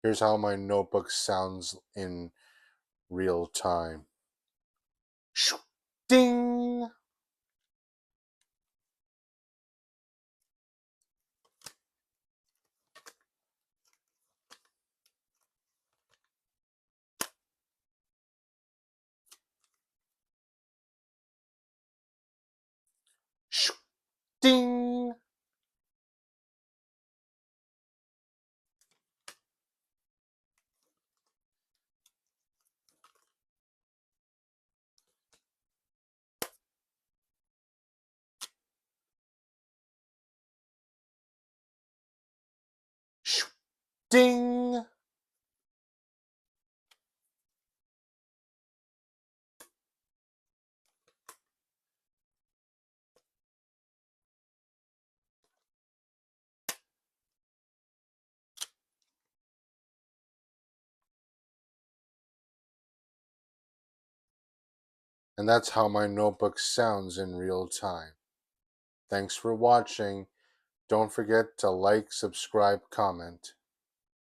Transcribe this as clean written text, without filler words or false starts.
Here's how my notebook sounds in real time. Ding! Ding! Ding! And that's how my notebook sounds in real time. Thanks for watching. Don't forget to like, subscribe, comment.